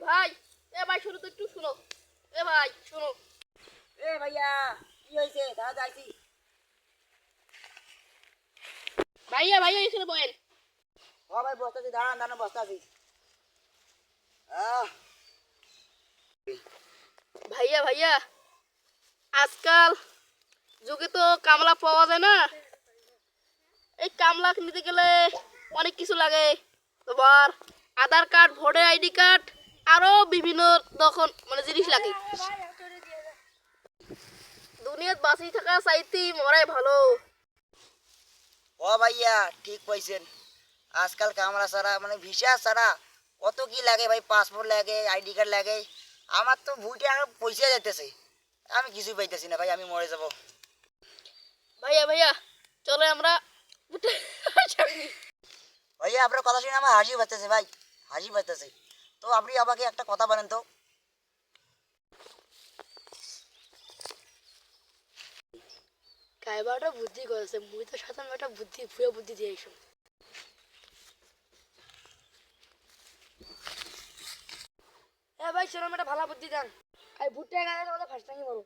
ভাই ভাই শুনো তো একটু শুনো। ভাই শুনো। ভাইয়া কি হয়েছে? দাঁড়া যাইছি। ভাইয়া ভাইয়া এখানে বয়েন। ও ভাই বসতেছি, দাঁড়ান দাঁড়ান বসতেছি। ভাইয়া ভাইয়া আজকাল যুগে তো কামলা পাওয়া যায় না। এই কামলা নিতে গেলে অনেক কিছু লাগে। তোমার আধার কার্ড, ভোটার আইডি কার্ড, আরো বিভিন্ন তখন জিনিস লাগে। দুনিয়াত বাঁচি থাকা চাইতে মরাই ভালো। ও ভাইয়া ঠিক কইছেন। আজকাল কামরা ছাড়া ভিসা ছাড়া কত কি লাগে ভাই, পাসপোর্ট লাগে, আইডি কার্ড লাগে। আমার তো ভুইটা পয়সা যাইতেছে, আমি কিছুই পাইতেছি না ভাই, আমি মরে যাব। ভাইয়া ভাইয়া চলো আমরা ভাইয়া আপনার কথা শুনে আমার হাসি পাইতেছে ভাই, হাসি পাইতেছে। তো আপনি আমাকে একটা কথা বলেন তো। কাইবাটা বুদ্ধি করেছে, মুই তো সাধারণ একটা বুদ্ধি ভুয়া বুদ্ধি দিয়ে এসো। ভাই সেরকম একটা ভালো বুদ্ধি দেন। ভুট্টা গায়ে তোমাদের ফার্স্ট টাইম বলো।